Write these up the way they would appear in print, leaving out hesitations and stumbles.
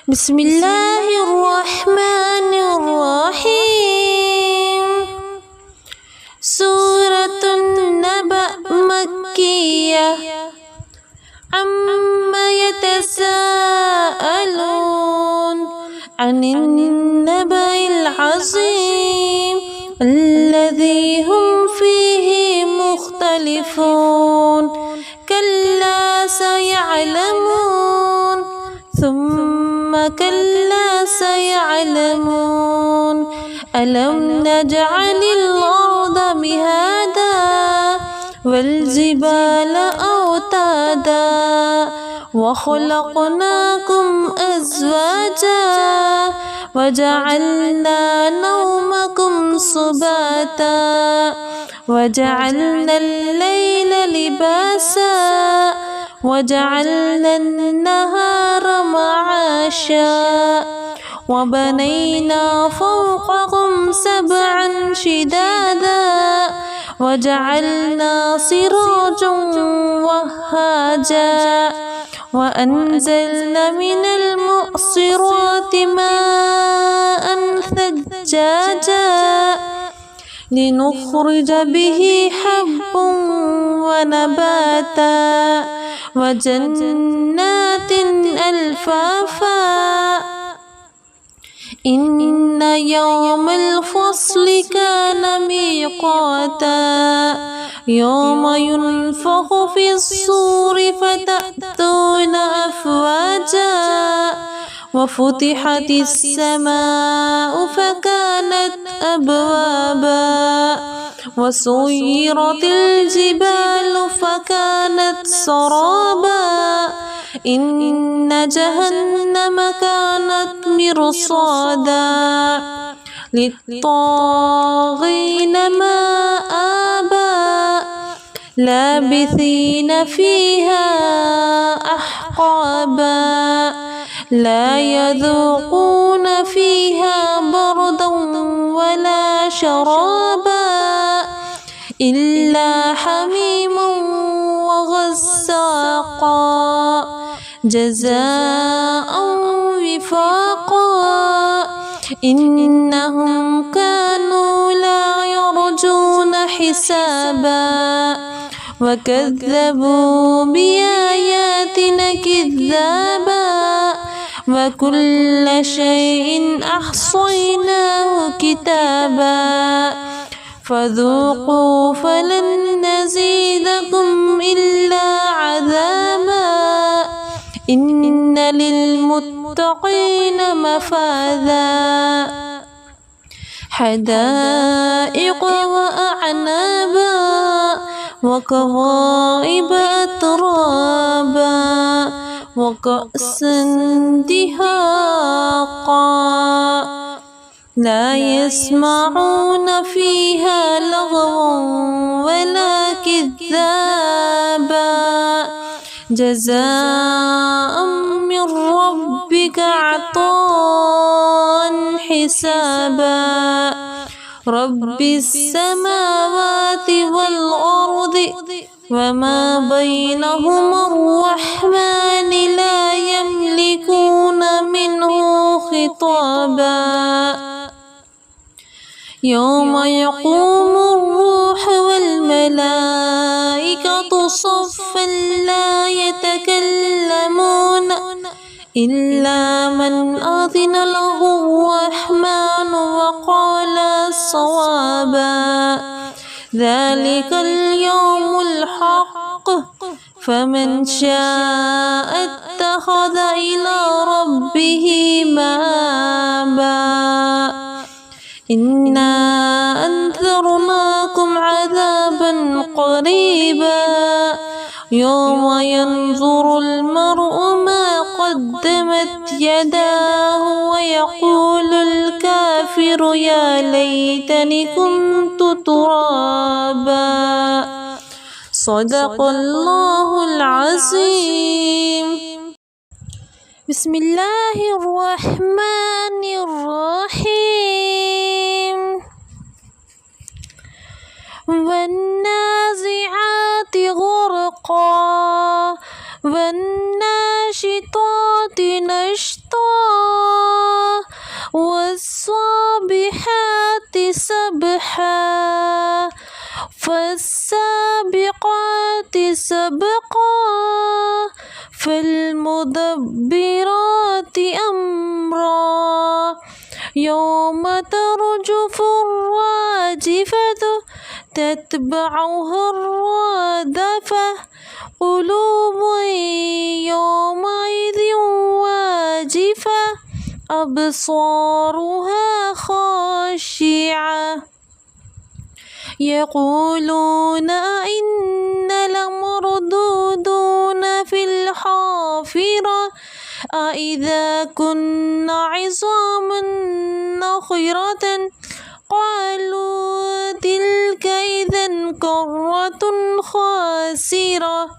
بسم الله الرحمن الرحيم. سورة النبأ مكية. عما يتساءلون عن النبأ العظيم الذي هم فيه مختلفون. كلا سيعلمون ثم كلا سيعلمون. ألم نجعل الأرض مهادا والجبال أوتادا وخلقناكم أزواجا وجعلنا نومكم سباتا وجعلنا الليل لباسا وجعلنا النهار معاشا وبنينا فوقكم سبعا شدادا وجعلنا سراجا وهاجا وأنزلنا من المعصرات ماء ثجاجا لنخرج به حبا ونباتا وجنات ألفافا. إن يوم الفصل كان ميقاتا يوم ينفخ في الصور فتأتون أفواجا وفتحت السماء فكانت أبوابا وسيرت الجبال فكانت سرابا. إن جهنم كانت مرصادا للطاغين مآبا لابثين فيها أحقابا لا يذوقون فيها بردا ولا شرابا إلا حميما وغساقا جزاء وفاقا. إنهم كانوا لا يرجون حسابا وكذبوا بآياتنا كذابا وكل شيء أحصيناه كتابا فذوقوا فلن نزيدكم إلا عذابا. إن للمتقين مفازا حدائق وأعنابا وكواعب أترابا وكأسا دهاقا لا يسمعون فيها لغوا ولا كذابا جزاء من ربك عطاء حسابا. رب السماوات والأرض وما بينهما الرحمن لا يملكون منه خطابا. يوم يقوم الروح والملائكة صفا لا يتكلمون إلا من أذن له الرحمن وقال صوابا. ذلك اليوم الحق فمن شاء اتخذ إلى ربه مآبا. إنا أنذرناكم عذابا قريبا يوم ينظر المرء ما قدمت يداه ويقول الكافر يا ليتني كنت ترابا. صدق الله العظيم. بسم الله الرحمن الرحيم. والنازعات غرقا والناشطات نشطا سبحا فالسابقات سبقا فالمدبرات أمرا يوم ترجف الراجفة تتبعها الرادفة قلوب يومئذ واجفة أبصارها خاشعة يقولون أئنا لمردودون في الحافرة أئذا كنا عظاما نخرة قالوا تلك إذا كرة خاسرة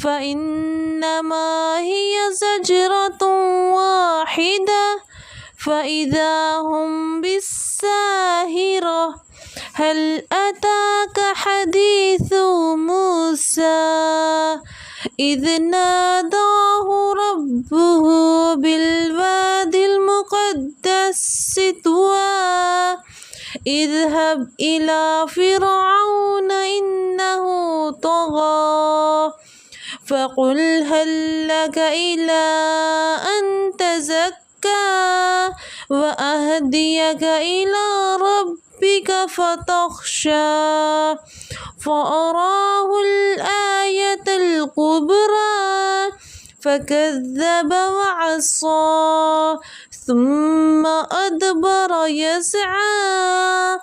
فإنما هي زجرة واحدة فإذا هم بالساهرة هل أتاك حديث موسى إذ ناداه ربه بالوادي المقدس طوى اذهب إلى فرعون إنه طغى فقل هل لك إلى أن تزكى وأهديك إلى ربك فتخشى فأراه الآية الكبرى فكذب وعصى ثم أدبر يسعى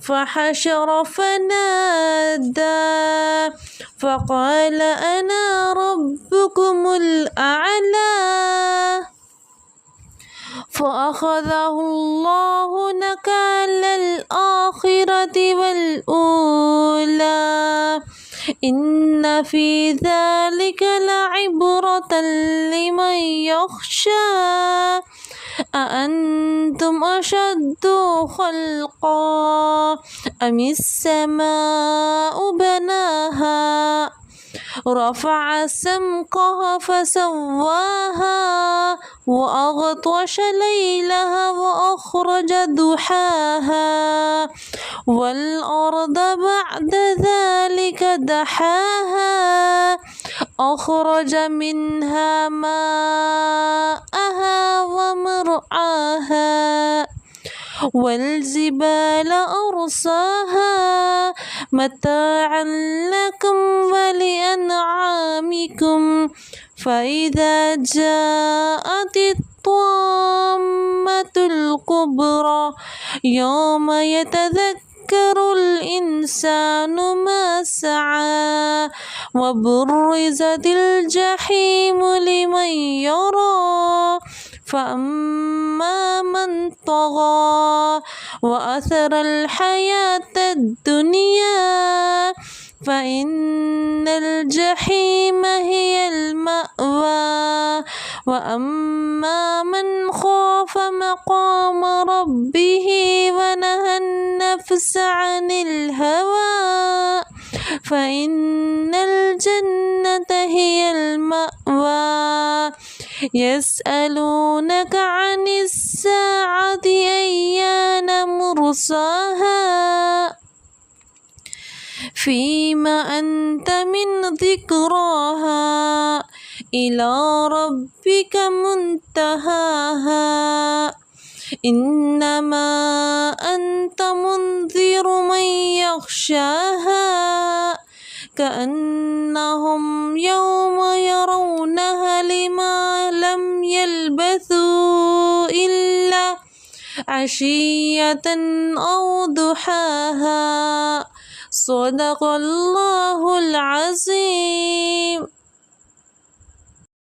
فحشر فنادى فقال أنا ربكم الأعلى فأخذه الله نكال الآخرة والأولى إن في ذلك لعبرة لمن يخشى أأنتم أشد خلقا أم السماء بناها رفع سمكها فسواها وأغطش ليلها وأخرج ضحاها والأرض بعد ذلك دحاها أخرج منها ماءها ومرعاها والجبال أرساها متاعا لكم ولأنعامكم فإذا جاءت الطامة الكبرى يوم يتذكر الإنسان ما سعى وبرزت الجحيم لمن يرى فأما من طغى وأثر الحياة الدنيا فإن الجحيم هي المأوى وأما من خاف مقام ربه ونهى النفس عن الهوى فإن الجنة هي المأوى يسألونك عن الساعة أيان مرساها فيما أنت من ذكراها إلى ربك منتهاها إنما أنت منذر من يخشاها كأنهم يوم يرونها لم يلبثوا إلا عشية أو ضحاها صدق الله العظيم.